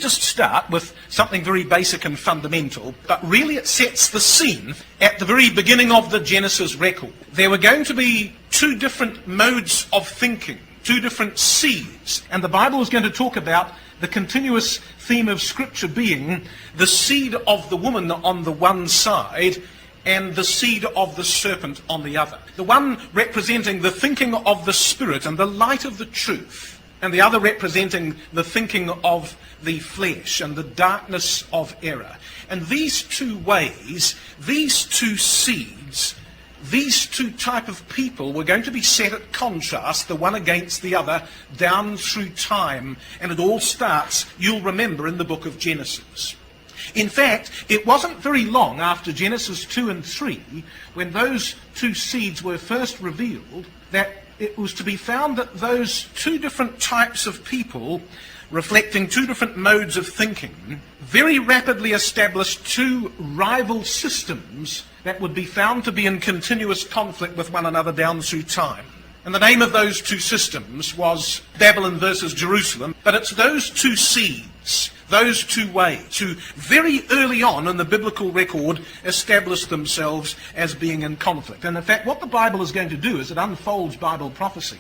just start with something very basic and fundamental, but really it sets the scene at the very beginning of the Genesis record. There were going to be two different modes of thinking, two different seeds, and the Bible is going to talk about the continuous theme of Scripture being the seed of the woman on the one side and the seed of the serpent on the other. The one representing the thinking of the Spirit and the light of the truth, and the other representing the thinking of the flesh and the darkness of error. And these two ways, these two seeds, these two type of people were going to be set at contrast, the one against the other, down through time. And it all starts, you'll remember, in the book of Genesis. In fact, it wasn't very long after Genesis 2 and 3, when those two seeds were first revealed, that it was to be found that those two different types of people, reflecting two different modes of thinking, very rapidly established two rival systems that would be found to be in continuous conflict with one another down through time. And the name of those two systems was Babylon versus Jerusalem, but it's those two seeds, those two ways, who very early on in the biblical record established themselves as being in conflict. And in fact, what the Bible is going to do as it unfolds Bible prophecy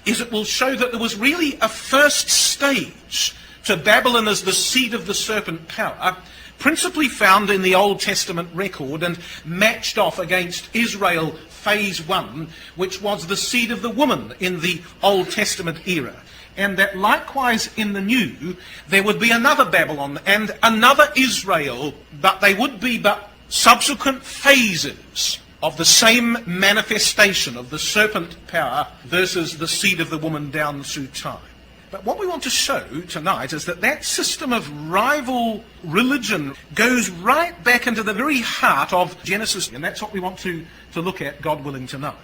is it will show that there was really a first stage to Babylon as the seed of the serpent power, principally found in the Old Testament record and matched off against Israel phase 1, which was the seed of the woman in the Old Testament era. And that likewise in the New, there would be another Babylon and another Israel, but they would be but subsequent phases of the same manifestation of the serpent power versus the seed of the woman down through time. But what we want to show tonight is that that system of rival religion goes right back into the very heart of Genesis, and that's what we want to look at, God willing, tonight.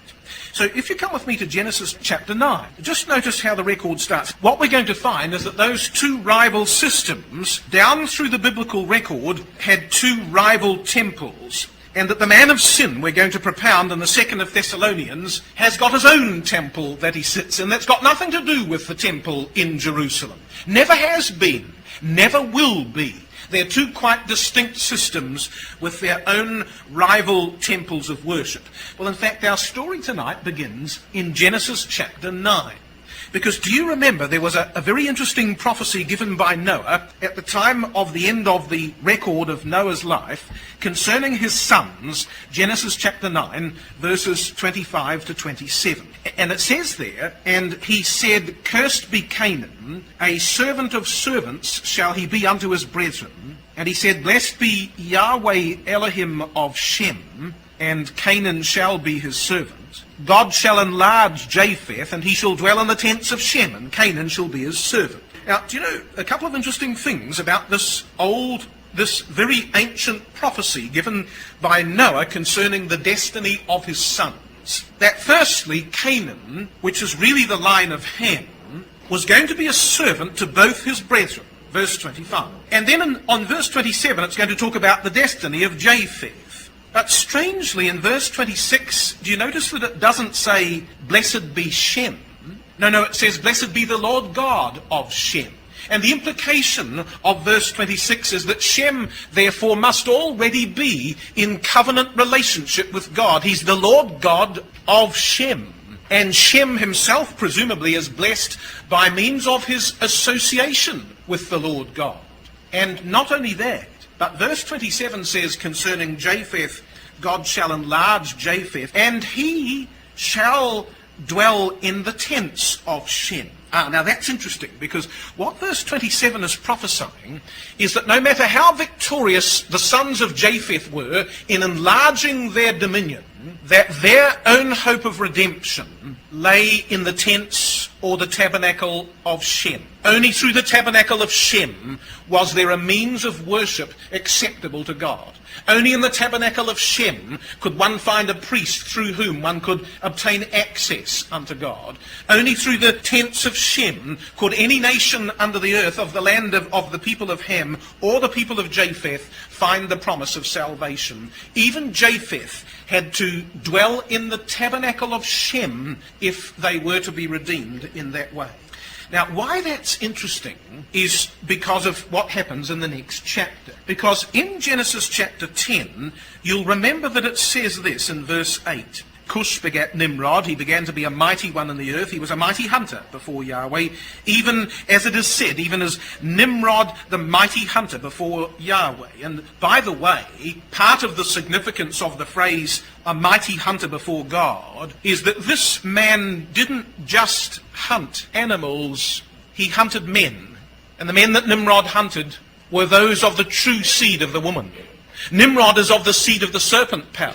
So if you come with me to Genesis chapter 9, just notice how the record starts. What we're going to find is that those two rival systems, down through the biblical record, had two rival temples. And that the man of sin, we're going to propound in the 2nd of Thessalonians, has got his own temple that he sits in that's got nothing to do with the temple in Jerusalem. Never has been, never will be. They're two quite distinct systems with their own rival temples of worship. Well, in fact, our story tonight begins in Genesis chapter 9. Because do you remember there was a very interesting prophecy given by Noah at the time of the end of the record of Noah's life concerning his sons, Genesis chapter 9, verses 25 to 27. And it says there, and he said, Cursed be Canaan, a servant of servants shall he be unto his brethren. And he said, Blessed be Yahweh Elohim of Shem, and Canaan shall be his servant. God shall enlarge Japheth, and he shall dwell in the tents of Shem, and Canaan shall be his servant. Now, do you know a couple of interesting things about this very ancient prophecy given by Noah concerning the destiny of his sons? That firstly, Canaan, which is really the line of Ham, was going to be a servant to both his brethren. Verse 25. And then on verse 27, it's going to talk about the destiny of Japheth. But strangely, in verse 26, do you notice that it doesn't say, Blessed be Shem? No, it says, Blessed be the Lord God of Shem. And the implication of verse 26 is that Shem, therefore, must already be in covenant relationship with God. He's the Lord God of Shem. And Shem himself, presumably, is blessed by means of his association with the Lord God. And not only that, but verse 27 says concerning Japheth, God shall enlarge Japheth, and he shall dwell in the tents of Shem. Now that's interesting, because what verse 27 is prophesying is that no matter how victorious the sons of Japheth were in enlarging their dominion, that their own hope of redemption lay in the tents or the tabernacle of Shem. Only through the tabernacle of Shem was there a means of worship acceptable to God. Only in the tabernacle of Shem could one find a priest through whom one could obtain access unto God. Only through the tents of Shem could any nation under the earth of the land of the people of Ham or the people of Japheth find the promise of salvation. Even Japheth had to dwell in the tabernacle of Shem if they were to be redeemed in that way. Now, why that's interesting is because of what happens in the next chapter. Because in Genesis chapter 10, you'll remember that it says this in verse 8. Cush begat Nimrod. He began to be a mighty one in the earth. He was a mighty hunter before Yahweh, even as it is said, even as Nimrod, the mighty hunter before Yahweh. And by the way, part of the significance of the phrase, a mighty hunter before God, is that this man didn't just hunt animals, he hunted men. And the men that Nimrod hunted were those of the true seed of the woman. Nimrod is of the seed of the serpent power.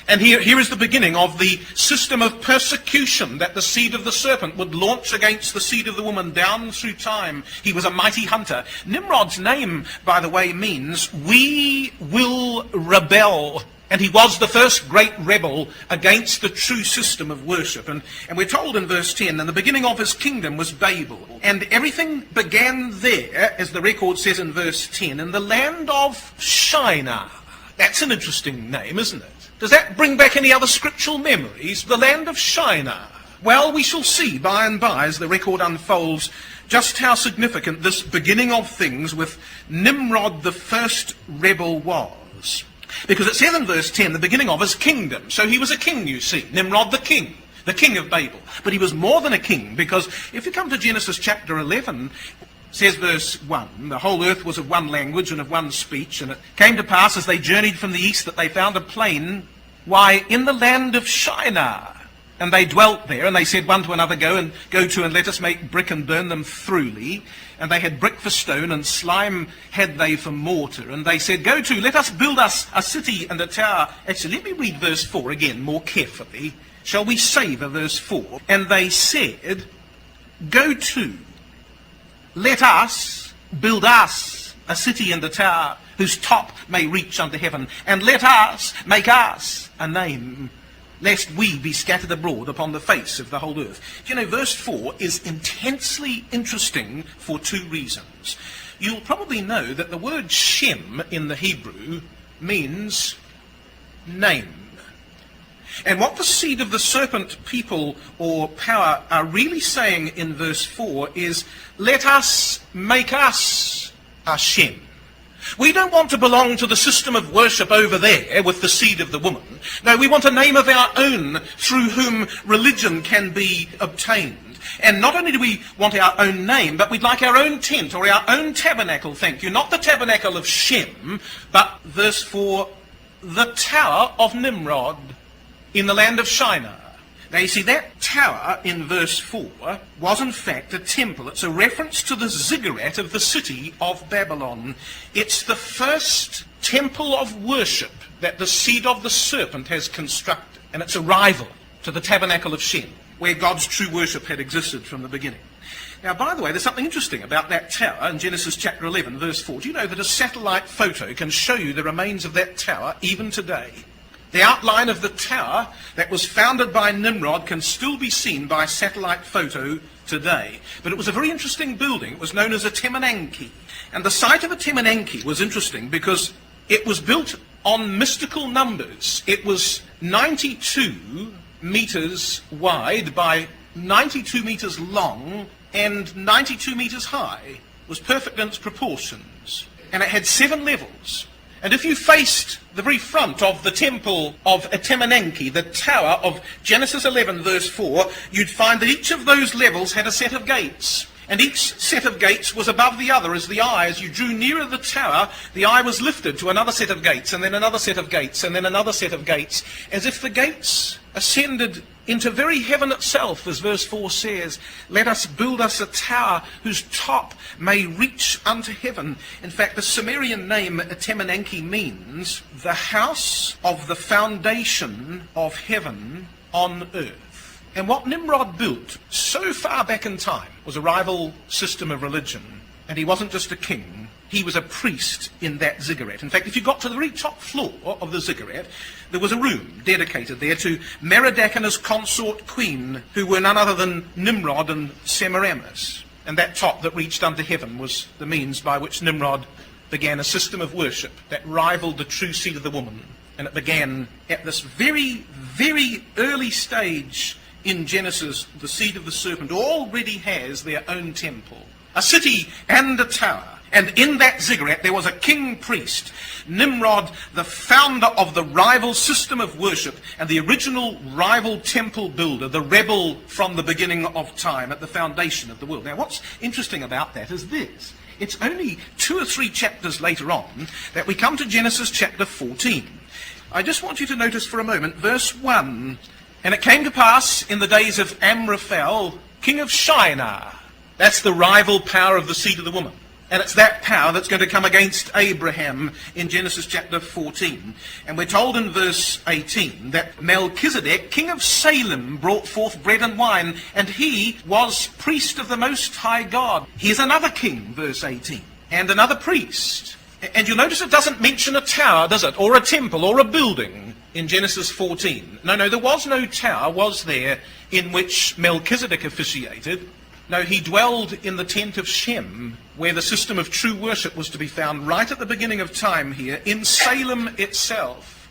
And here is the beginning of the system of persecution that the seed of the serpent would launch against the seed of the woman down through time. He was a mighty hunter. Nimrod's name, by the way, means we will rebel. And he was the first great rebel against the true system of worship. And we're told in verse 10, and the beginning of his kingdom was Babel. And everything began there, as the record says in verse 10, in the land of Shinar. That's an interesting name, isn't it? Does that bring back any other scriptural memories? The land of Shinar. Well, we shall see by and by as the record unfolds just how significant this beginning of things with Nimrod, the first rebel, was. Because it says in verse 10, the beginning of his kingdom. So he was a king, you see. Nimrod the king of Babel. But he was more than a king, because if you come to Genesis chapter 11, says verse 1, the whole earth was of one language and of one speech, and it came to pass as they journeyed from the east that they found a plain, in the land of Shinar. And they dwelt there, and they said one to another, go to and let us make brick and burn them throughly. And they had brick for stone, and slime had they for mortar. And they said, go to, let us build us a city and a tower. Actually, let me read verse 4 again more carefully. Shall we savour verse 4? And they said, go to, let us build us a city and a tower whose top may reach unto heaven, and let us make us a name, lest we be scattered abroad upon the face of the whole earth. You know, verse 4 is intensely interesting for two reasons. You'll probably know that the word Shem in the Hebrew means name. And what the seed of the serpent people or power are really saying in verse 4 is, let us make us a Shem. We don't want to belong to the system of worship over there with the seed of the woman. No, we want a name of our own through whom religion can be obtained. And not only do we want our own name, but we'd like our own tent or our own tabernacle, thank you. Not the tabernacle of Shem, but verse 4, the tower of Nimrod in the land of Shinar. Now you see, that tower in verse 4 was in fact a temple. It's a reference to the ziggurat of the city of Babylon. It's the first temple of worship that the seed of the serpent has constructed. And it's a rival to the tabernacle of Shem, where God's true worship had existed from the beginning. Now, by the way, there's something interesting about that tower in Genesis chapter 11, verse 4. Do you know that a satellite photo can show you the remains of that tower even today? The outline of the tower that was founded by Nimrod can still be seen by satellite photo today. But it was a very interesting building. It was known as a Temenanki. And the site of a Temenanki was interesting because it was built on mystical numbers. It was 92 meters wide by 92 meters long and 92 meters high. It was perfect in its proportions. And it had 7 levels. And if you faced the very front of the temple of Temenanki, the tower of Genesis 11 verse 4, you'd find that each of those levels had a set of gates. And each set of gates was above the other as the eye. As you drew nearer the tower, the eye was lifted to another set of gates, and then another set of gates, and then another set of gates, as if the gates ascended into very heaven itself, as verse 4 says, let us build us a tower whose top may reach unto heaven. In fact, the Sumerian name Temenanki means the house of the foundation of heaven on earth. And what Nimrod built so far back in time was a rival system of religion. And he wasn't just a king, he was a priest in that ziggurat. In fact, if you got to the very top floor of the ziggurat, there was a room dedicated there to Merodach and his consort queen, who were none other than Nimrod and Semiramis. And that top that reached unto heaven was the means by which Nimrod began a system of worship that rivaled the true seed of the woman. And it began at this very, very early stage in Genesis, the seed of the serpent, already has their own temple, a city and a tower. And in that ziggurat there was a king priest, Nimrod, the founder of the rival system of worship and the original rival temple builder, the rebel from the beginning of time at the foundation of the world. Now what's interesting about that is this. It's only 2 or 3 chapters later on that we come to Genesis chapter 14. I just want you to notice for a moment verse 1. And it came to pass in the days of Amraphel, king of Shinar. That's the rival power of the seed of the woman. And it's that power that's going to come against Abraham in Genesis chapter 14. And we're told in verse 18 that Melchizedek, king of Salem, brought forth bread and wine, and he was priest of the Most High God. He is another king, verse 18, and another priest. And you'll notice it doesn't mention a tower, does it? Or a temple, or a building in Genesis 14. No, there was no tower, was there, in which Melchizedek officiated. No, he dwelled in the tent of Shem, where the system of true worship was to be found right at the beginning of time here, in Salem itself.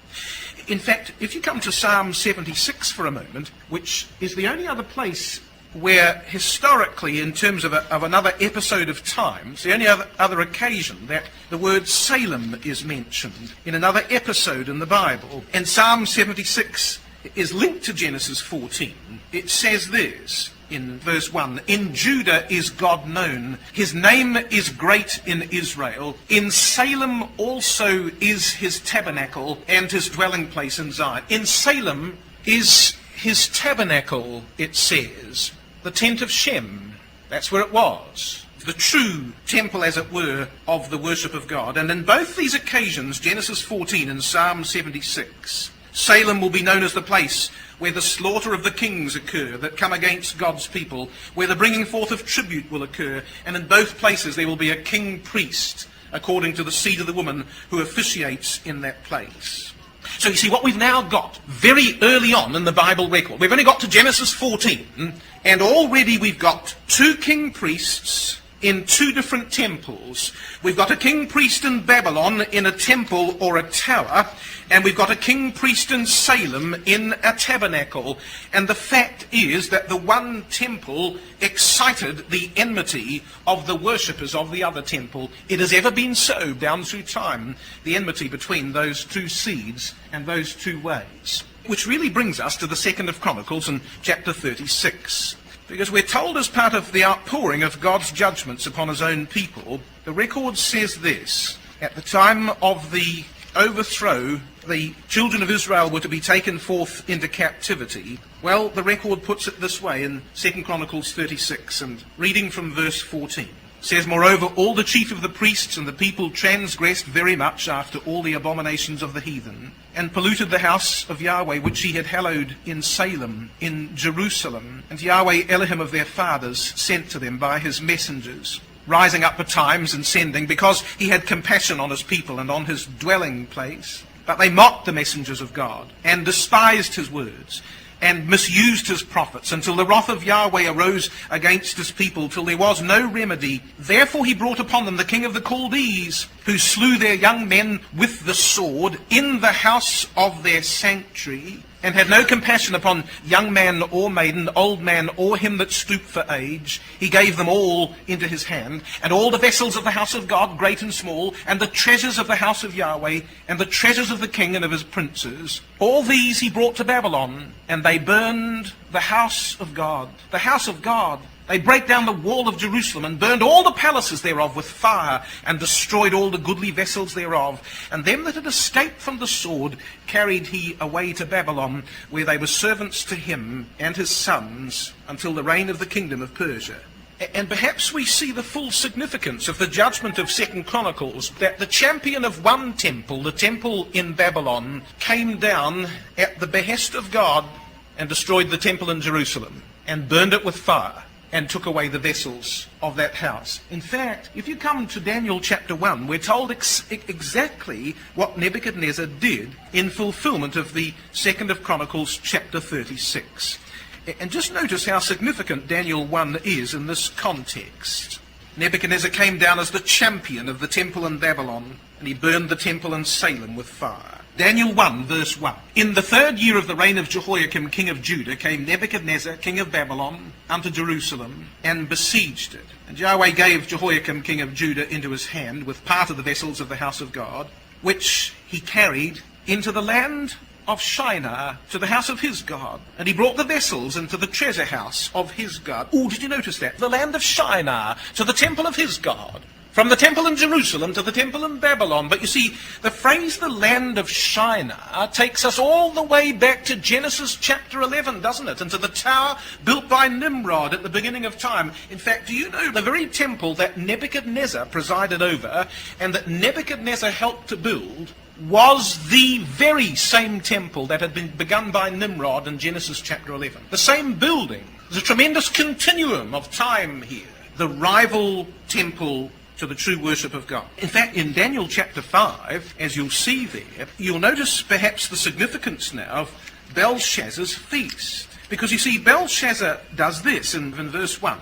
In fact, if you come to Psalm 76 for a moment, which is the only other place where historically, in terms of another episode of time, it's the only other occasion that the word Salem is mentioned in another episode in the Bible. And Psalm 76 is linked to Genesis 14. It says this in verse 1, in Judah is God known, his name is great in Israel. In Salem also is his tabernacle and his dwelling place in Zion. In Salem is his tabernacle, it says, the tent of Shem. That's where it was. The true temple, as it were, of the worship of God. And in both these occasions, Genesis 14 and Psalm 76, Salem will be known as the place where the slaughter of the kings occur that come against God's people, where the bringing forth of tribute will occur, and in both places there will be a king priest, according to the seed of the woman, who officiates in that place. So you see, what we've now got very early on in the Bible record, we've only got to Genesis 14, and already we've got 2 king priests in 2 different temples. We've got a king priest in Babylon in a temple or a tower, and we've got a king priest in Salem in a tabernacle. And the fact is that the one temple excited the enmity of the worshippers of the other temple. It has ever been so down through time, the enmity between those 2 seeds and those 2 ways. Which really brings us to the 2nd of Chronicles in chapter 36. Because we're told as part of the outpouring of God's judgments upon his own people, the record says this: at the time of the overthrow, the children of Israel were to be taken forth into captivity. Well, the record puts it this way in 2 Chronicles 36, and reading from verse 14. Says, moreover, all the chief of the priests and the people transgressed very much after all the abominations of the heathen, and polluted the house of Yahweh, which he had hallowed in Salem, in Jerusalem. And Yahweh Elohim of their fathers sent to them by his messengers, rising up betimes and sending, because he had compassion on his people and on his dwelling place. But they mocked the messengers of God, and despised his words, and misused his prophets, until the wrath of Yahweh arose against his people, till there was no remedy. Therefore he brought upon them the king of the Chaldees, who slew their young men with the sword in the house of their sanctuary, and had no compassion upon young man or maiden, old man or him that stooped for age. He gave them all into his hand, and all the vessels of the house of God, great and small, and the treasures of the house of Yahweh, and the treasures of the king and of his princes. All these he brought to Babylon, and they burned the house of God. The house of God. They brake down the wall of Jerusalem, and burned all the palaces thereof with fire, and destroyed all the goodly vessels thereof. And them that had escaped from the sword carried he away to Babylon, where they were servants to him and his sons, until the reign of the kingdom of Persia. And perhaps we see the full significance of the judgment of 2 Chronicles, that the champion of one temple, the temple in Babylon, came down at the behest of God and destroyed the temple in Jerusalem, and burned it with fire, and took away the vessels of that house. In fact, if you come to Daniel chapter 1, we're told exactly what Nebuchadnezzar did in fulfillment of the 2nd of Chronicles chapter 36. And just notice how significant Daniel 1 is in this context. Nebuchadnezzar came down as the champion of the temple in Babylon, and he burned the temple in Salem with fire. Daniel 1, verse 1. In the 3rd year of the reign of Jehoiakim, king of Judah, came Nebuchadnezzar, king of Babylon, unto Jerusalem, and besieged it. And Yahweh gave Jehoiakim, king of Judah, into his hand, with part of the vessels of the house of God, which he carried into the land of Shinar, to the house of his God. And he brought the vessels into the treasure house of his God. Oh, did you notice that? The land of Shinar, to the temple of his God. From the temple in Jerusalem to the temple in Babylon. But you see, the phrase the land of Shinar takes us all the way back to Genesis chapter 11, doesn't it? And to the tower built by Nimrod at the beginning of time. In fact, do you know the very temple that Nebuchadnezzar presided over and that Nebuchadnezzar helped to build was the very same temple that had been begun by Nimrod in Genesis chapter 11. The same building. There's a tremendous continuum of time here. The rival temple to the true worship of God. In fact, in Daniel chapter 5, as you'll see there, you'll notice perhaps the significance now of Belshazzar's feast. Because you see, Belshazzar does this in verse 1.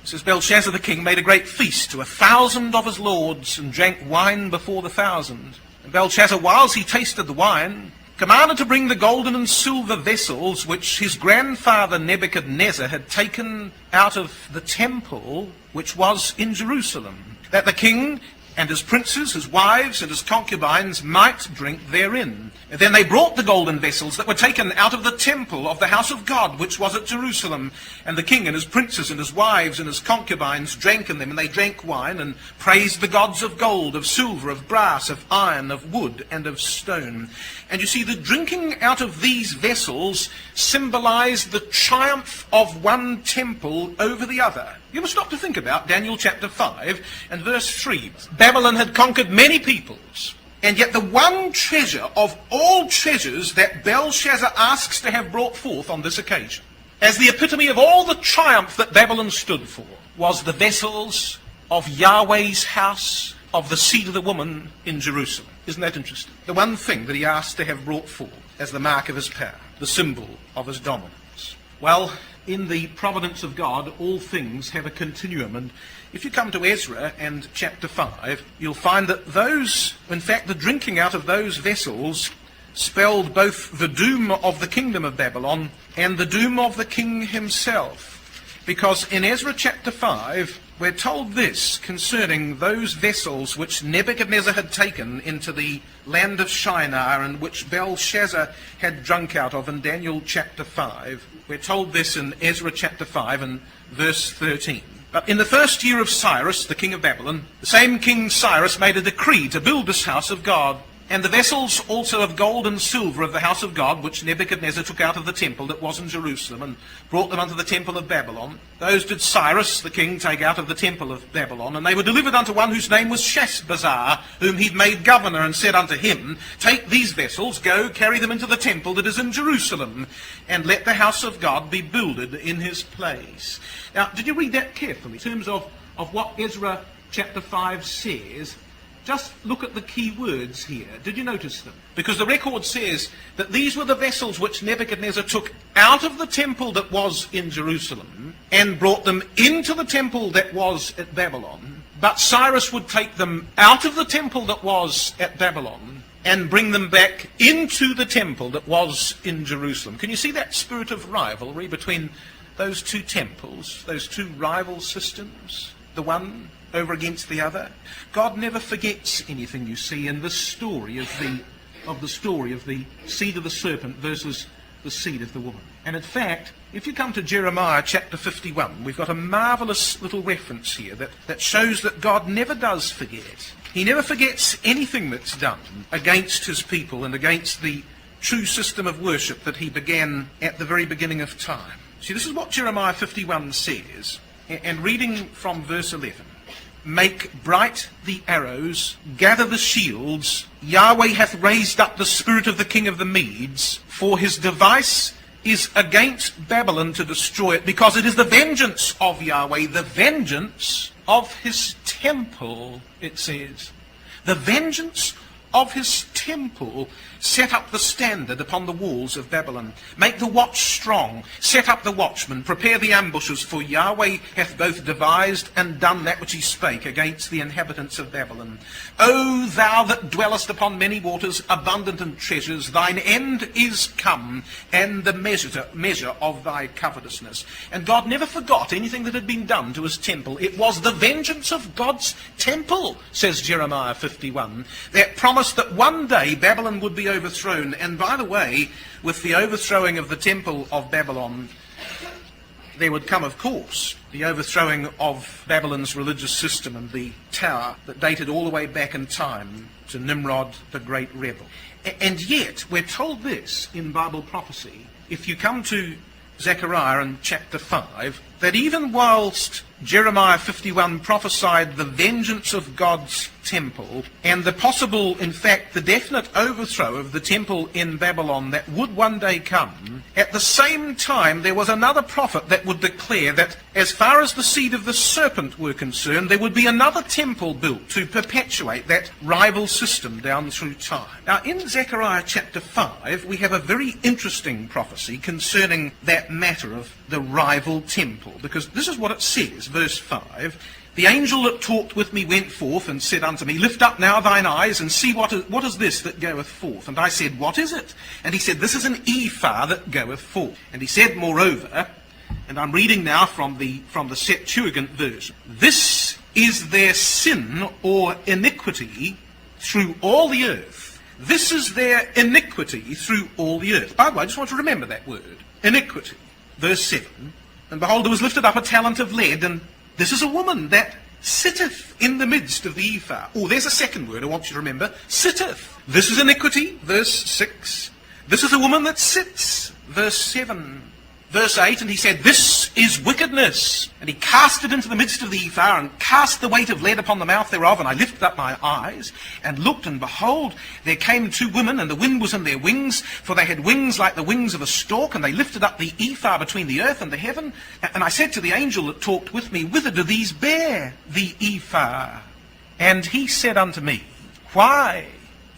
It says, Belshazzar the king made a great feast to 1,000 of his lords, and drank wine before the 1,000. And Belshazzar, whilst he tasted the wine, commanded to bring the golden and silver vessels which his grandfather Nebuchadnezzar had taken out of the temple which was in Jerusalem, that the king and his princes, his wives, and his concubines might drink therein. And then they brought the golden vessels that were taken out of the temple of the house of God, which was at Jerusalem. And the king and his princes and his wives and his concubines drank in them. And they drank wine and praised the gods of gold, of silver, of brass, of iron, of wood, and of stone. And you see, the drinking out of these vessels symbolized the triumph of one temple over the other. You must stop to think about Daniel chapter 5 and verse 3. Babylon had conquered many peoples, and yet the one treasure of all treasures that Belshazzar asks to have brought forth on this occasion, as the epitome of all the triumph that Babylon stood for, was the vessels of Yahweh's house, of the seed of the woman in Jerusalem. Isn't that interesting? The one thing that he asked to have brought forth as the mark of his power, the symbol of his dominance. Well, in the providence of God, all things have a continuum. And if you come to Ezra and chapter 5, you'll find that those, in fact, the drinking out of those vessels spelled both the doom of the kingdom of Babylon and the doom of the king himself. Because in Ezra chapter 5, we're told this concerning those vessels which Nebuchadnezzar had taken into the land of Shinar and which Belshazzar had drunk out of in Daniel chapter 5. We're told this in Ezra chapter 5 and verse 13. But in the 1st year of Cyrus, the king of Babylon, the same King Cyrus made a decree to build this house of God. And the vessels also of gold and silver of the house of God, which Nebuchadnezzar took out of the temple that was in Jerusalem, and brought them unto the temple of Babylon, those did Cyrus the king take out of the temple of Babylon, and they were delivered unto one whose name was Sheshbazzar, whom he'd made governor, and said unto him, Take these vessels, go, carry them into the temple that is in Jerusalem, and let the house of God be builded in his place. Now, did you read that carefully? In terms of what Ezra chapter 5 says, just look at the key words here. Did you notice them? Because the record says that these were the vessels which Nebuchadnezzar took out of the temple that was in Jerusalem and brought them into the temple that was at Babylon. But Cyrus would take them out of the temple that was at Babylon and bring them back into the temple that was in Jerusalem. Can you see that spirit of rivalry between those two temples, those two rival systems? The one over against the other. God never forgets anything, you see, in this story of the story of the seed of the serpent versus the seed of the woman. And in fact, if you come to Jeremiah chapter 51, we've got a marvelous little reference here that shows that God never does forget. He never forgets anything that's done against his people and against the true system of worship that he began at the very beginning of time. See, this is what Jeremiah 51 says, and reading from verse 11. Make bright the arrows, gather the shields. Yahweh hath raised up the spirit of the king of the Medes, for his device is against Babylon to destroy it, because it is the vengeance of Yahweh, the vengeance of his temple, it says. The vengeance of his temple. Set up the standard upon the walls of Babylon. Make the watch strong. Set up the watchmen. Prepare the ambushes, for Yahweh hath both devised and done that which he spake against the inhabitants of Babylon. O thou that dwellest upon many waters, abundant in treasures, thine end is come, and the measure of thy covetousness. And God never forgot anything that had been done to his temple. It was the vengeance of God's temple, says Jeremiah 51, that promised that one day Babylon would be overthrown. And by the way, with the overthrowing of the temple of Babylon, there would come, of course, the overthrowing of Babylon's religious system and the tower that dated all the way back in time to Nimrod, the great rebel. And yet, we're told this in Bible prophecy, if you come to Zechariah in chapter 5, that even whilst Jeremiah 51 prophesied the vengeance of God's temple and the possible, in fact, the definite overthrow of the temple in Babylon that would one day come, at the same time there was another prophet that would declare that as far as the seed of the serpent were concerned, there would be another temple built to perpetuate that rival system down through time. Now, in Zechariah chapter 5, we have a very interesting prophecy concerning that matter of the rival temple, because this is what it says, verse 5. The angel that talked with me went forth and said unto me, Lift up now thine eyes and see what is this that goeth forth. And I said, What is it? And he said, This is an ephah that goeth forth. And he said, moreover, and I'm reading now from the Septuagint version, This is their sin or iniquity through all the earth. This is their iniquity through all the earth. By the way, I just want to remember that word, iniquity. Verse 7, And behold, there was lifted up a talent of lead, and this is a woman that sitteth in the midst of the ephah. Oh, there's a second word I want you to remember. Sitteth. This is iniquity. Verse 6. This is a woman that sits. Verse 7. Verse 8, and he said, This is wickedness. And he cast it into the midst of the ephah, and cast the weight of lead upon the mouth thereof. And I lifted up my eyes, and looked, and behold, there came two women, and the wind was in their wings, for they had wings like the wings of a stork, and they lifted up the ephah between the earth and the heaven. And I said to the angel that talked with me, Whither do these bear the ephah? And he said unto me, Why?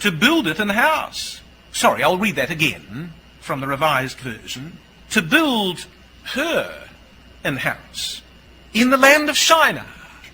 To build it an house. Sorry, I'll read that again from the Revised Version. To build her an house in the land of Shinar,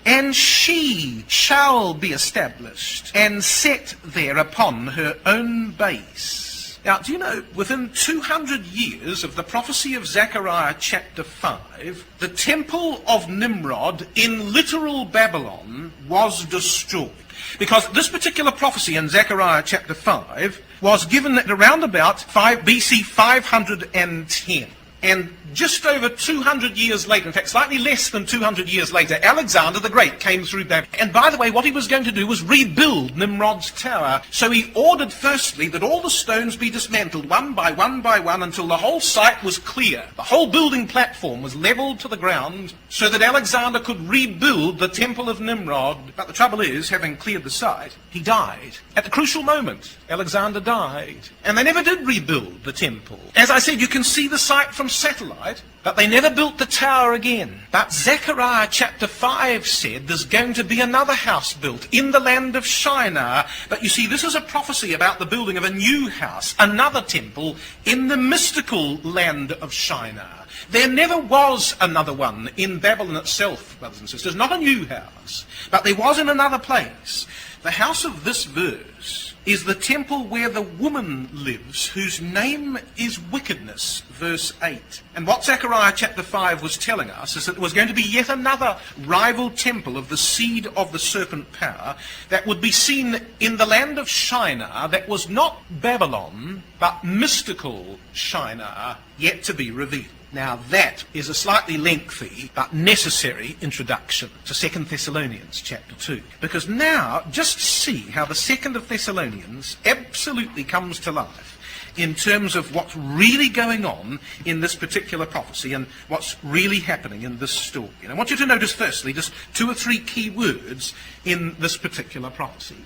and she shall be established and set there upon her own base. Now, do you know, within 200 years of the prophecy of Zechariah chapter 5, the temple of Nimrod in literal Babylon was destroyed. Because this particular prophecy in Zechariah chapter 5 was given at around about BC 510. And just over 200 years later, in fact, slightly less than 200 years later, Alexander the Great came through Babylon. And by the way, what he was going to do was rebuild Nimrod's tower. So he ordered firstly that all the stones be dismantled one by one by one until the whole site was clear. The whole building platform was leveled to the ground so that Alexander could rebuild the temple of Nimrod. But the trouble is, having cleared the site, he died. At the crucial moment, Alexander died. And they never did rebuild the temple. As I said, you can see the site from satellite, but they never built the tower again. But Zechariah chapter 5 said there's going to be another house built in the land of Shinar. But you see, this is a prophecy about the building of a new house, another temple in the mystical land of Shinar. There never was another one in Babylon itself, brothers and sisters, not a new house, but there was in another place. The house of this verse is the temple where the woman lives, whose name is wickedness, verse 8. And what Zechariah chapter 5 was telling us is that there was going to be yet another rival temple of the seed of the serpent power that would be seen in the land of Shinar, that was not Babylon, but mystical Shinar, yet to be revealed. Now that is a slightly lengthy but necessary introduction to 2 Thessalonians chapter 2. Because now, just see how the 2nd of Thessalonians absolutely comes to life in terms of what's really going on in this particular prophecy and what's really happening in this story. And I want you to notice firstly just 2 or 3 key words in this particular prophecy.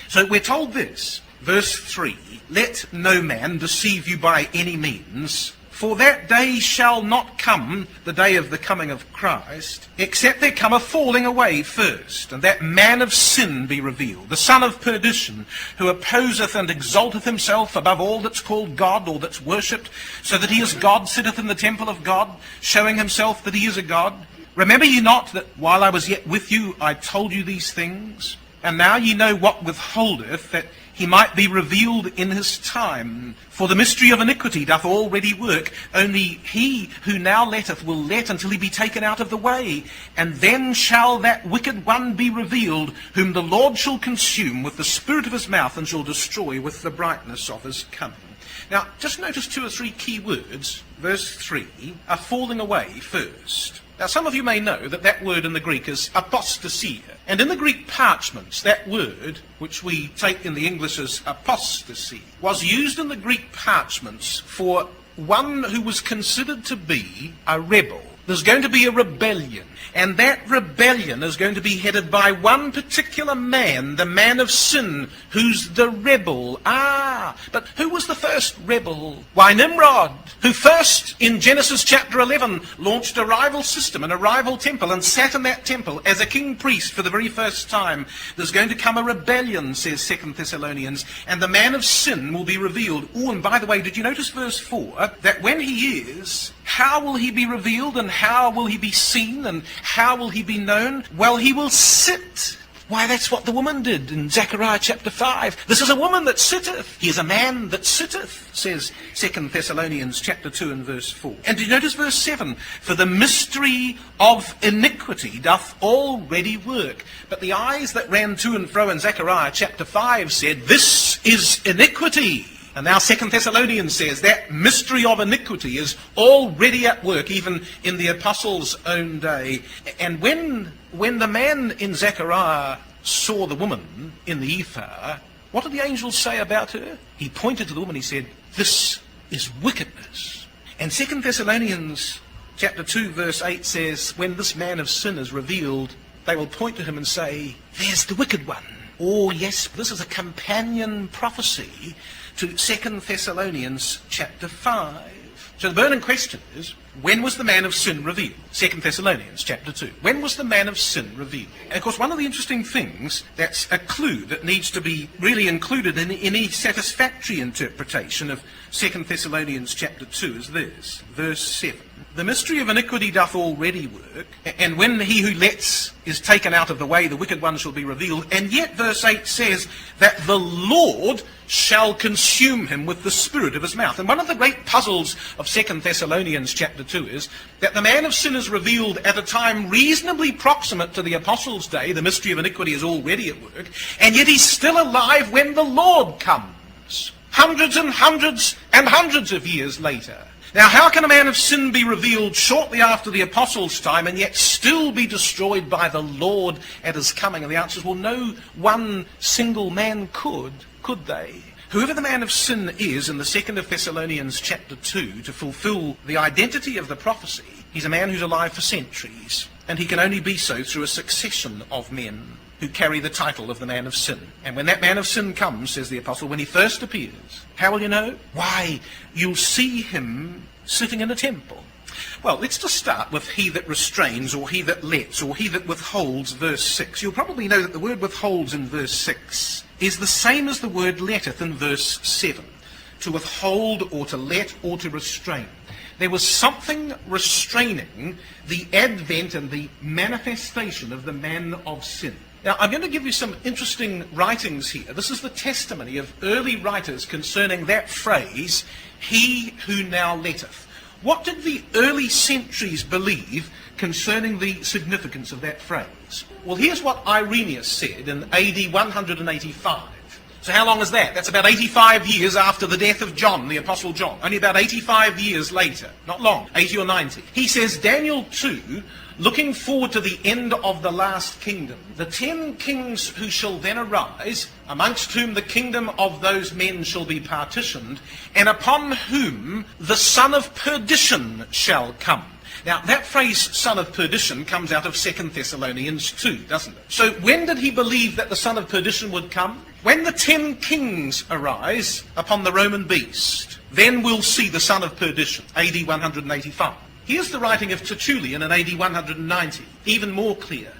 So we're told this, verse 3, Let no man deceive you by any means, For that day shall not come, the day of the coming of Christ, except there come a falling away first, and that man of sin be revealed, the son of perdition, who opposeth and exalteth himself above all that's called God or that's worshipped, so that he is God, sitteth in the temple of God, showing himself that he is a God. Remember ye not that while I was yet with you, I told you these things? And now ye know what withholdeth, that he might be revealed in his time. For the mystery of iniquity doth already work, only he who now letteth will let until he be taken out of the way. And then shall that wicked one be revealed, whom the Lord shall consume with the spirit of his mouth, and shall destroy with the brightness of his coming. Now, just notice 2 or 3 key words. Verse 3, a falling away first. Now, some of you may know that that word in the Greek is apostasia. And in the Greek parchments, that word, which we take in the English as apostasy, was used in the Greek parchments for one who was considered to be a rebel. There's going to be a rebellion. And that rebellion is going to be headed by one particular man, the man of sin, who's the rebel. But who was the first rebel? Why, Nimrod, who first, in Genesis chapter 11, launched a rival system and a rival temple and sat in that temple as a king priest for the very first time. There's going to come a rebellion, says 2 Thessalonians, and the man of sin will be revealed. Oh, and by the way, did you notice verse 4? That when he is, how will he be revealed, and how will he be seen, and how will he be known? Well, he will sit. Why, that's what the woman did in Zechariah chapter 5. This is a woman that sitteth. He is a man that sitteth, says 2 Thessalonians chapter 2 and verse 4. And do you notice verse 7? For the mystery of iniquity doth already work. But the eyes that ran to and fro in Zechariah chapter 5 said, this is iniquity. And now 2 Thessalonians says that mystery of iniquity is already at work, even in the apostles' own day. And when the man in Zechariah saw the woman in the ephah, what did the angel say about her? He pointed to the woman, he said, this is wickedness. And 2 Thessalonians chapter 2 verse 8 says, when this man of sin is revealed, they will point to him and say, there's the wicked one. Oh yes, this is a companion prophecy to 2 Thessalonians chapter 5. So the burning question is, when was the man of sin revealed? 2 Thessalonians chapter 2. When was the man of sin revealed? And of course, one of the interesting things that's a clue that needs to be really included in any satisfactory interpretation of 2 Thessalonians chapter 2 is this, verse 7. The mystery of iniquity doth already work, and when he who lets is taken out of the way, the wicked one shall be revealed. And yet verse 8 says that the Lord shall consume him with the spirit of his mouth. And one of the great puzzles of 2 Thessalonians chapter 2 is that the man of sin is revealed at a time reasonably proximate to the apostles' day. The mystery of iniquity is already at work, and yet he's still alive when the Lord comes, hundreds and hundreds and hundreds of years later. Now, how can a man of sin be revealed shortly after the apostles' time and yet still be destroyed by the Lord at his coming? And the answer is, well, no one single man could they? Whoever the man of sin is in the 2nd of Thessalonians chapter 2, to fulfill the identity of the prophecy, he's a man who's alive for centuries, and he can only be so through a succession of men who carry the title of the man of sin. And when that man of sin comes, says the apostle, when he first appears, how will you know? Why, you'll see him sitting in a temple. Well, let's just start with he that restrains, or he that lets, or he that withholds, verse 6. You'll probably know that the word withholds in verse 6 is the same as the word letteth in verse 7. To withhold, or to let, or to restrain. There was something restraining the advent and the manifestation of the man of sin. Now, I'm going to give you some interesting writings here. This is the testimony of early writers concerning that phrase, he who now letteth. What did the early centuries believe concerning the significance of that phrase? Well, here's what Irenaeus said in AD 185. So how long is that? That's about 85 years after the death of John, the Apostle John. Only about 85 years later. Not long, 80 or 90. He says, Daniel 2, looking forward to the end of the last kingdom, the 10 kings who shall then arise, amongst whom the kingdom of those men shall be partitioned, and upon whom the son of perdition shall come. Now, that phrase, son of perdition, comes out of 2 Thessalonians 2, doesn't it? So when did he believe that the son of perdition would come? When the 10 kings arise upon the Roman beast, then we'll see the son of perdition, AD 185. Here's the writing of Tertullian in AD 190, even more clear.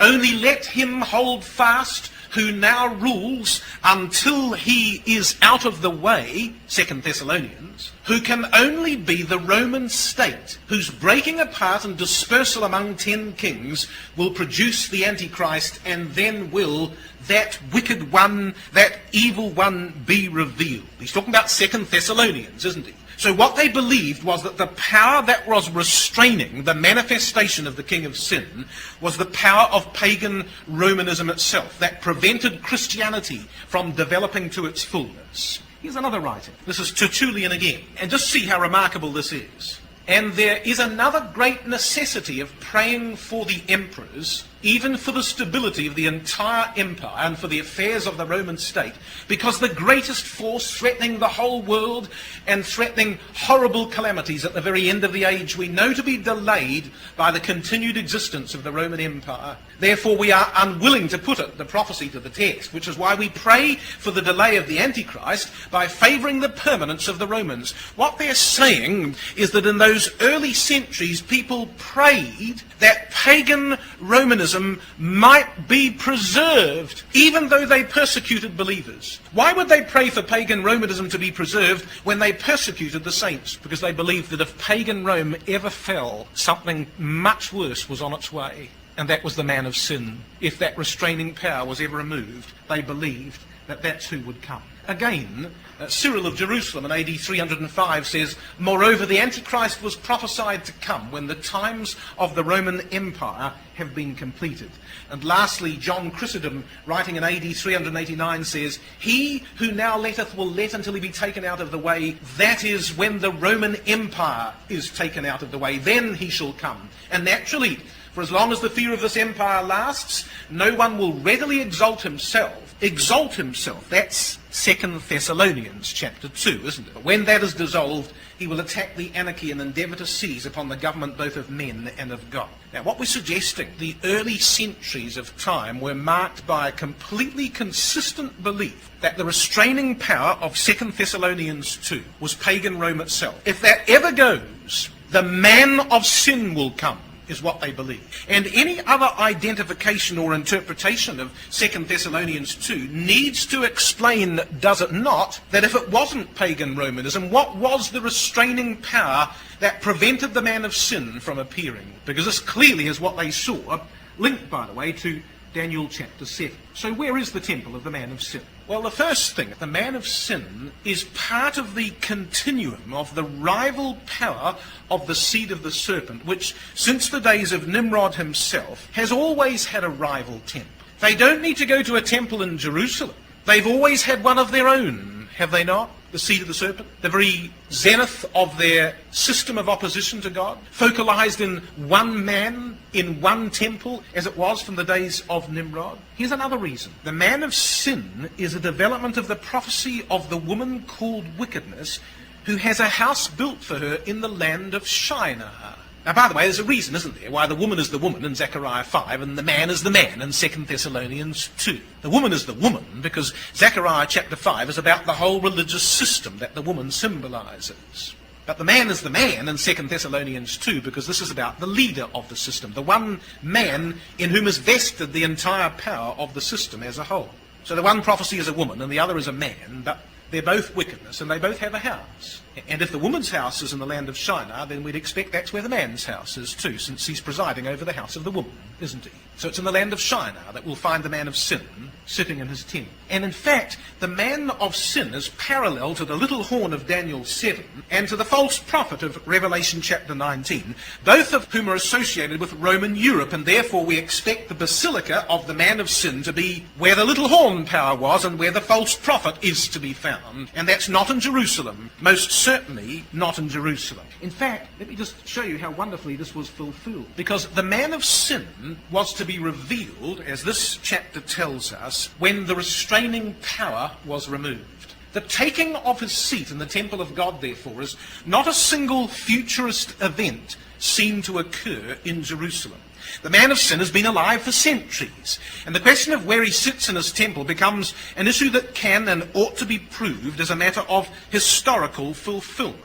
Only let him hold fast who now rules until he is out of the way, 2 Thessalonians, who can only be the Roman state, whose breaking apart and dispersal among 10 kings will produce the Antichrist, and then will that wicked one, that evil one, be revealed. He's talking about 2 Thessalonians, isn't he? So what they believed was that the power that was restraining the manifestation of the king of sin was the power of pagan Romanism itself, that prevented Christianity from developing to its fullness. Here's another writing. This is Tertullian again. And just see how remarkable this is. And there is another great necessity of praying for the emperors, even for the stability of the entire empire and for the affairs of the Roman state, because the greatest force threatening the whole world and threatening horrible calamities at the very end of the age we know to be delayed by the continued existence of the Roman Empire. Therefore we are unwilling to put the prophecy to the test, which is why we pray for the delay of the Antichrist by favouring the permanence of the Romans. What they're saying is that in those early centuries people prayed that pagan Romanism might be preserved, even though they persecuted believers. Why would they pray for pagan Romanism to be preserved when they persecuted the saints? Because they believed that if pagan Rome ever fell, something much worse was on its way, and that was the man of sin. If that restraining power was ever removed, they believed that that's who would come. Again, Cyril of Jerusalem in AD 305 says, moreover, the Antichrist was prophesied to come when the times of the Roman Empire have been completed. And lastly, John Chrysostom, writing in AD 389, says, he who now letteth will let until he be taken out of the way. That is, when the Roman Empire is taken out of the way, then he shall come. And naturally, for as long as the fear of this empire lasts, no one will readily exalt himself. Exalt himself, that's 2 Thessalonians chapter 2, isn't it? But when that is dissolved, he will attack the anarchy and endeavour to seize upon the government both of men and of God. Now what we're suggesting, the early centuries of time were marked by a completely consistent belief that the restraining power of 2 Thessalonians 2 was pagan Rome itself. If that ever goes, the man of sin will come, is what they believe. And any other identification or interpretation of 2 Thessalonians 2 needs to explain, does it not, that if it wasn't pagan Romanism, what was the restraining power that prevented the man of sin from appearing? Because this clearly is what they saw, linked, by the way, to Daniel chapter 7. So where is the temple of the man of sin? Well, the first thing, the man of sin is part of the continuum of the rival power of the seed of the serpent, which, since the days of Nimrod himself, has always had a rival temple. They don't need to go to a temple in Jerusalem. They've always had one of their own, have they not? The seed of the serpent, the very zenith of their system of opposition to God, focalized in one man, in one temple, as it was from the days of Nimrod. Here's another reason. The man of sin is a development of the prophecy of the woman called wickedness, who has a house built for her in the land of Shinar. Now, by the way, there's a reason, isn't there, why the woman is the woman in Zechariah 5 and the man is the man in 2 Thessalonians 2. The woman is the woman because Zechariah chapter 5 is about the whole religious system that the woman symbolizes. But the man is the man in 2 Thessalonians 2 because this is about the leader of the system, the one man in whom is vested the entire power of the system as a whole. So the one prophecy is a woman and the other is a man, but they're both wickedness and they both have a house. And if the woman's house is in the land of Shinar, then we'd expect that's where the man's house is too, since he's presiding over the house of the woman, isn't he? So it's in the land of Shinar that we'll find the man of sin sitting in his tent. And in fact, the man of sin is parallel to the little horn of Daniel 7 and to the false prophet of Revelation chapter 19, both of whom are associated with Roman Europe, and therefore we expect the basilica of the man of sin to be where the little horn power was and where the false prophet is to be found. And that's not in Jerusalem, most certainly not in Jerusalem. In fact, let me just show you how wonderfully this was fulfilled. Because the man of sin was to be revealed, as this chapter tells us, when the restraining power was removed. The taking of his seat in the temple of God, therefore, is not a single futurist event seen to occur in Jerusalem. The man of sin has been alive for centuries, and the question of where he sits in his temple becomes an issue that can and ought to be proved as a matter of historical fulfillment.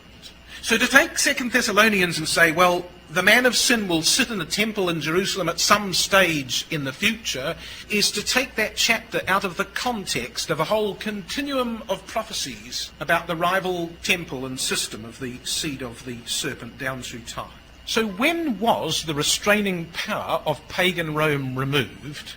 So to take 2 Thessalonians and say, well, the man of sin will sit in a temple in Jerusalem at some stage in the future, is to take that chapter out of the context of a whole continuum of prophecies about the rival temple and system of the seed of the serpent down through time. So when was the restraining power of pagan Rome removed?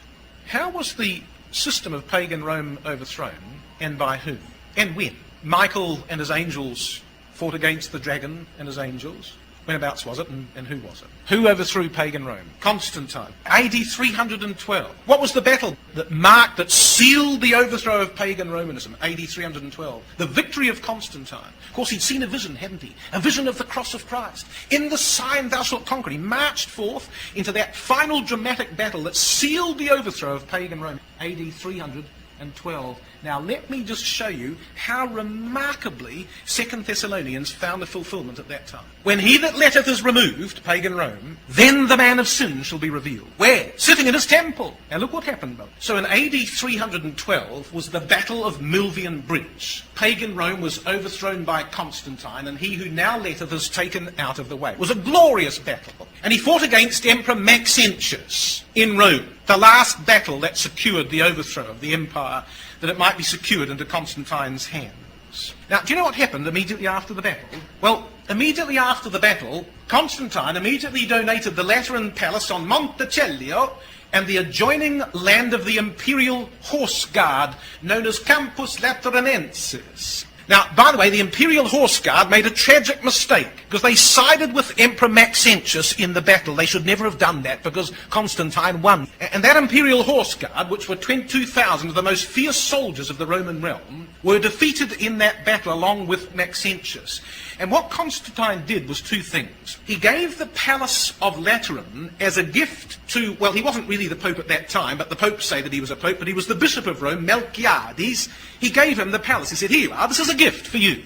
How was the system of pagan Rome overthrown, and by whom? And when? Michael and his angels fought against the dragon and his angels. Whenabouts was it, and who was it? Who overthrew pagan Rome? Constantine. AD 312. What was the battle that sealed the overthrow of pagan Romanism? AD 312. The victory of Constantine. Of course, he'd seen a vision, hadn't he? A vision of the cross of Christ. In the sign thou shalt conquer. He marched forth into that final dramatic battle that sealed the overthrow of pagan Rome. AD 312. Now let me just show you how remarkably 2 Thessalonians found a fulfillment at that time. When he that letteth is removed, pagan Rome, then the man of sin shall be revealed. Where? Sitting in his temple. Now look what happened. So in AD 312 was the Battle of Milvian Bridge. Pagan Rome was overthrown by Constantine, and he who now letteth is taken out of the way. It was a glorious battle. And he fought against Emperor Maxentius in Rome. The last battle that secured the overthrow of the empire, that it might be secured into Constantine's hands. Now, do you know what happened immediately after the battle? Well, immediately after the battle, Constantine immediately donated the Lateran Palace on Monticello and the adjoining land of the imperial horse guard, known as Campus Lateranensis. Now, by the way, the imperial horse guard made a tragic mistake because they sided with Emperor Maxentius in the battle. They should never have done that because Constantine won. And that imperial horse guard, which were 22,000 of the most fierce soldiers of the Roman realm, were defeated in that battle along with Maxentius. And what Constantine did was two things. He gave the Palace of Lateran as a gift to, well, he wasn't really the Pope at that time, but the popes say that he was a Pope, but he was the Bishop of Rome, Melchizedek. He gave him the palace. He said, here you are, this is a gift for you.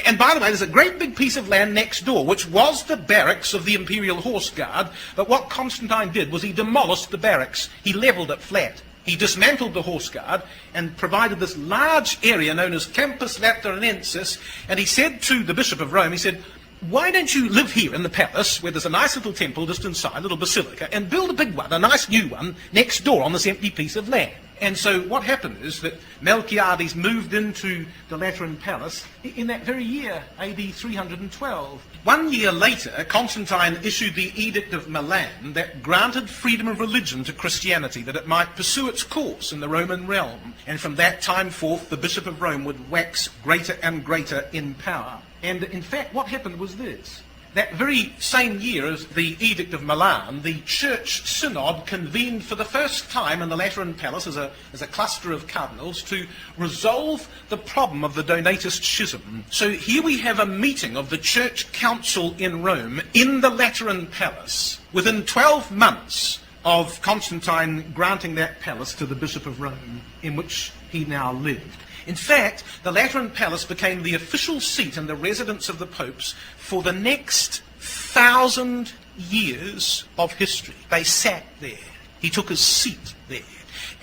And by the way, there's a great big piece of land next door, which was the barracks of the Imperial Horse Guard, but what Constantine did was he demolished the barracks. He levelled it flat. He dismantled the horse guard and provided this large area known as Campus Lateranensis, and he said to the Bishop of Rome, he said, why don't you live here in the palace, where there's a nice little temple just inside, a little basilica, and build a big one, a nice new one, next door on this empty piece of land. And so what happened is that Melchizedek moved into the Lateran Palace in that very year, AD 312. 1 year later, Constantine issued the Edict of Milan that granted freedom of religion to Christianity, that it might pursue its course in the Roman realm. And from that time forth, the Bishop of Rome would wax greater and greater in power. And in fact, what happened was this. That very same year as the Edict of Milan, the Church Synod convened for the first time in the Lateran Palace as a cluster of cardinals to resolve the problem of the Donatist schism. So here we have a meeting of the Church Council in Rome in the Lateran Palace within 12 months of Constantine granting that palace to the Bishop of Rome, in which he now lived. In fact, the Lateran Palace became the official seat and the residence of the popes for the next 1,000 years of history. They sat there. He took his seat there.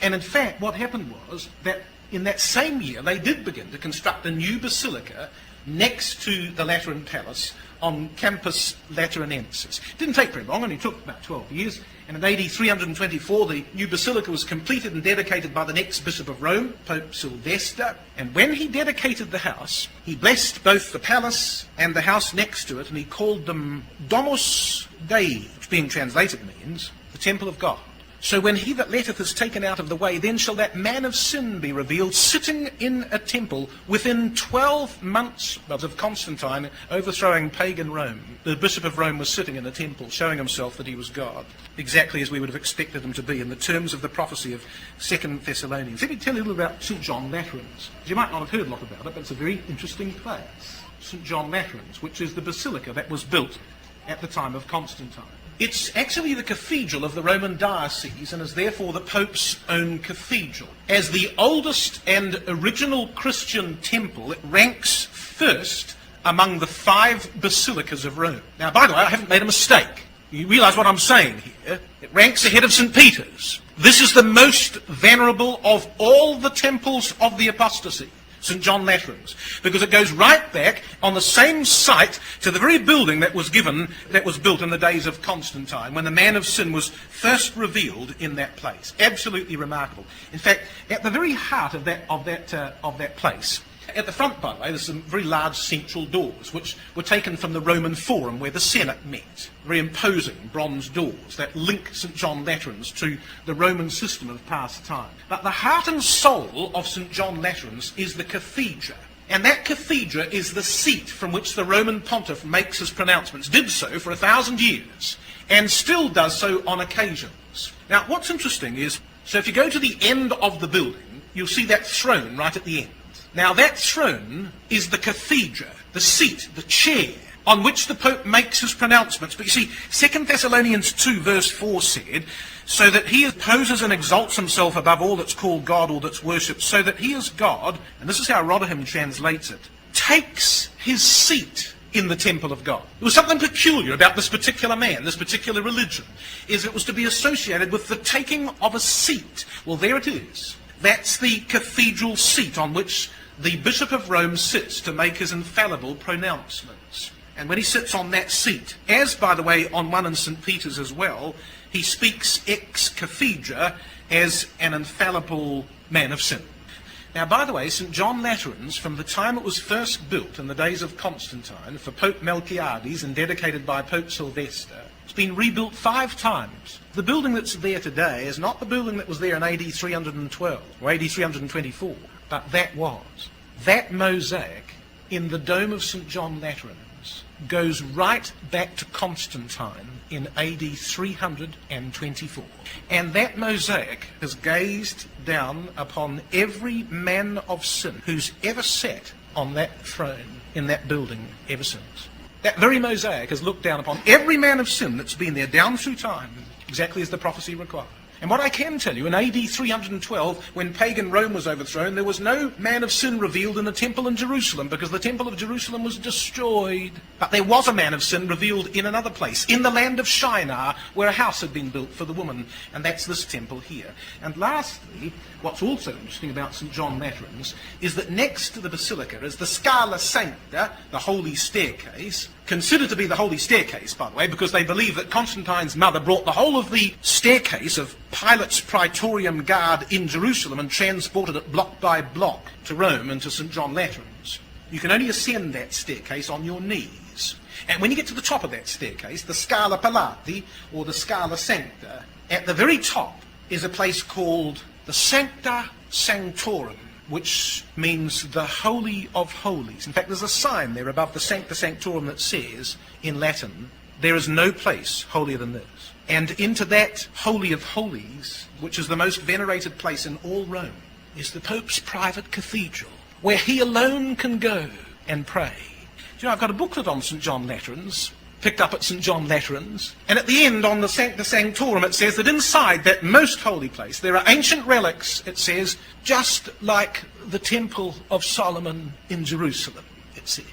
And in fact, what happened was that in that same year, they did begin to construct a new basilica next to the Lateran Palace on Campus Lateranensis. It didn't take very long, only took about 12 years. And in AD 324, the new basilica was completed and dedicated by the next Bishop of Rome, Pope Sylvester. And when he dedicated the house, he blessed both the palace and the house next to it, and he called them Domus Dei, which being translated means the temple of God. So when he that letteth is taken out of the way, then shall that man of sin be revealed, sitting in a temple within 12 months of Constantine overthrowing pagan Rome. The Bishop of Rome was sitting in a temple, showing himself that he was God, exactly as we would have expected him to be in the terms of the prophecy of 2 Thessalonians. Let me tell you a little about St. John Lateran's. You might not have heard a lot about it, but it's a very interesting place. St. John Lateran's, which is the basilica that was built at the time of Constantine. It's actually the cathedral of the Roman diocese and is therefore the Pope's own cathedral. As the oldest and original Christian temple, it ranks first among the 5 basilicas of Rome. Now, by the way, I haven't made a mistake. You realise what I'm saying here? It ranks ahead of St. Peter's. This is the most venerable of all the temples of the apostasy, St. John Lateran's, because it goes right back on the same site to the very building that was built in the days of Constantine, when the man of sin was first revealed in that place. Absolutely remarkable. In fact, at the very heart of that place, at the front, by the way, there's some very large central doors, which were taken from the Roman Forum, where the Senate met. Very imposing bronze doors that link St. John Lateran's to the Roman system of past time. But the heart and soul of St. John Lateran's is the cathedra. And that cathedra is the seat from which the Roman pontiff makes his pronouncements. Did so for 1,000 years, and still does so on occasions. Now, what's interesting is, so if you go to the end of the building, you'll see that throne right at the end. Now, that throne is the cathedra, the seat, the chair, on which the Pope makes his pronouncements. But you see, 2 Thessalonians 2 verse 4 said, so that he opposes and exalts himself above all that's called God or that's worshipped, so that he is God, and this is how Rotherham translates it, takes his seat in the temple of God. There was something peculiar about this particular man, this particular religion, is it was to be associated with the taking of a seat. Well, there it is. That's the cathedral seat on which the Bishop of Rome sits to make his infallible pronouncements. And when he sits on that seat, as, by the way, on one in St. Peter's as well, he speaks ex cathedra as an infallible man of sin. Now, by the way, St. John Lateran's, from the time it was first built in the days of Constantine for Pope Melchizedek and dedicated by Pope Sylvester, it's been rebuilt 5 times. The building that's there today is not the building that was there in AD 312 or AD 324, but that mosaic in the dome of St. John Lateran's goes right back to Constantine in AD 324. And that mosaic has gazed down upon every man of sin who's ever sat on that throne in that building ever since. That very mosaic has looked down upon every man of sin that's been there down through time, exactly as the prophecy required. And what I can tell you, in AD 312, when pagan Rome was overthrown, there was no man of sin revealed in the temple in Jerusalem, because the temple of Jerusalem was destroyed. But there was a man of sin revealed in another place, in the land of Shinar, where a house had been built for the woman, and that's this temple here. And lastly, what's also interesting about St. John Lateran's is that next to the basilica is the Scala Sancta, the holy staircase, considered to be the holy staircase, by the way, because they believe that Constantine's mother brought the whole of the staircase of Pilate's Praetorium Guard in Jerusalem and transported it block by block to Rome and to St. John Lateran's. You can only ascend that staircase on your knees. And when you get to the top of that staircase, the Scala Palati, or the Scala Sancta, at the very top is a place called the Sancta Sanctorum, which means the Holy of Holies. In fact, there's a sign there above the Sancta Sanctorum that says, in Latin, there is no place holier than this. And into that Holy of Holies, which is the most venerated place in all Rome, is the Pope's private cathedral, where he alone can go and pray. Do you know, I've got a booklet on St. John Lateran's, picked up at St. John Lateran's, and at the end on the Sancta Sanctorum it says that inside that most holy place there are ancient relics, it says, just like the Temple of Solomon in Jerusalem, it says.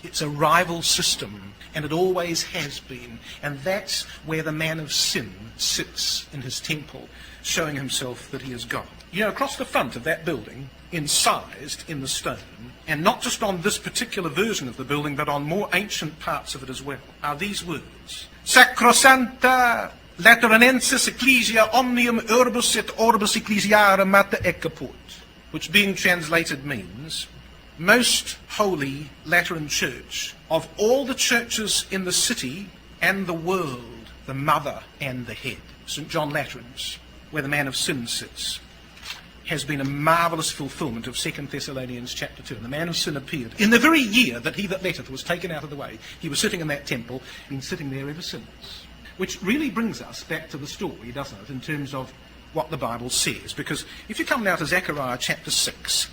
It's a rival system, and it always has been, and that's where the man of sin sits in his temple, showing himself that he is God. You know, across the front of that building, incised in the stone, and not just on this particular version of the building, but on more ancient parts of it as well, are these words: Sacrosanta Lateranensis Ecclesia omnium urbus et orbis ecclesiarum mater eccaput, which being translated means, most holy Lateran Church, of all the churches in the city and the world, the mother and the head. St. John Lateran's, where the man of sin sits, has been a marvellous fulfilment of 2 Thessalonians chapter 2. And the man of sin appeared in the very year that he that letteth was taken out of the way. He was sitting in that temple, been sitting there ever since. Which really brings us back to the story, doesn't it, in terms of what the Bible says. Because if you come now to Zechariah chapter 6,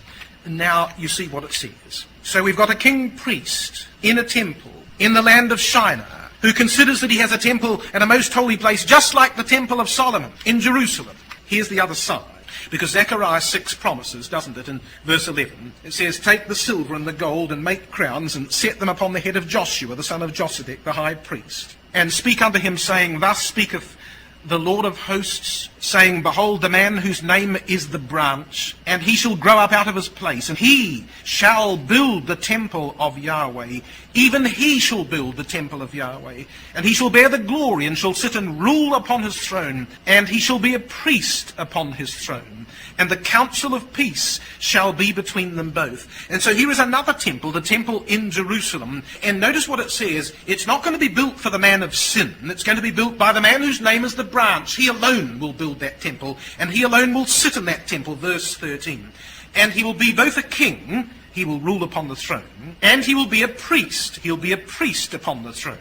now you see what it says. So we've got a king priest in a temple in the land of Shinar, who considers that he has a temple and a most holy place, just like the temple of Solomon in Jerusalem. Here's the other side. Because Zechariah 6 promises, doesn't it, in verse 11, it says, take the silver and the gold and make crowns and set them upon the head of Joshua, the son of Josedek, the high priest, and speak unto him, saying, thus speaketh the Lord of hosts, saying, behold, the man whose name is the branch, and he shall grow up out of his place, and he shall build the temple of Yahweh, even he shall build the temple of Yahweh, and he shall bear the glory, and shall sit and rule upon his throne, and he shall be a priest upon his throne, and the counsel of peace shall be between them both. And so here is another temple, the temple in Jerusalem. And notice what it says. It's not going to be built for the man of sin. It's going to be built by the man whose name is the branch. He alone will build that temple, and he alone will sit in that temple, verse 13. And he will be both a king, he will rule upon the throne, and he will be a priest. He'll be a priest upon the throne.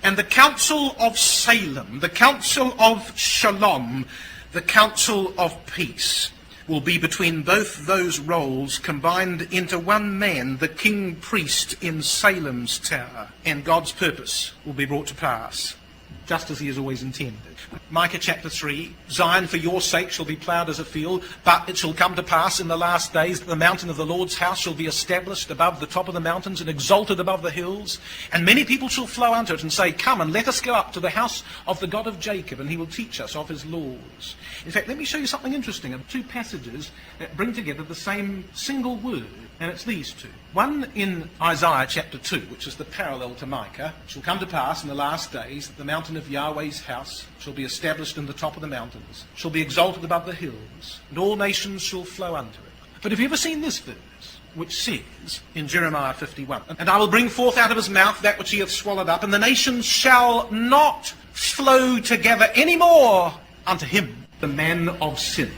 And the counsel of Salem, the counsel of Shalom, the counsel of peace will be between both those roles combined into one man, the king priest in Salem's tower. And God's purpose will be brought to pass, just as he has always intended. Micah chapter 3, Zion for your sake shall be ploughed as a field, but it shall come to pass in the last days that the mountain of the Lord's house shall be established above the top of the mountains and exalted above the hills. And many people shall flow unto it and say, come and let us go up to the house of the God of Jacob, and he will teach us of his laws. In fact, let me show you something interesting of two passages that bring together the same single word, and it's these two. One in Isaiah chapter 2, which is the parallel to Micah. It shall come to pass in the last days that the mountain of Yahweh's house shall be established in the top of the mountains, shall be exalted above the hills, and all nations shall flow unto it. But have you ever seen this verse, which says in Jeremiah 51, and I will bring forth out of his mouth that which he hath swallowed up, and the nations shall not flow together any more unto him, the man of sin.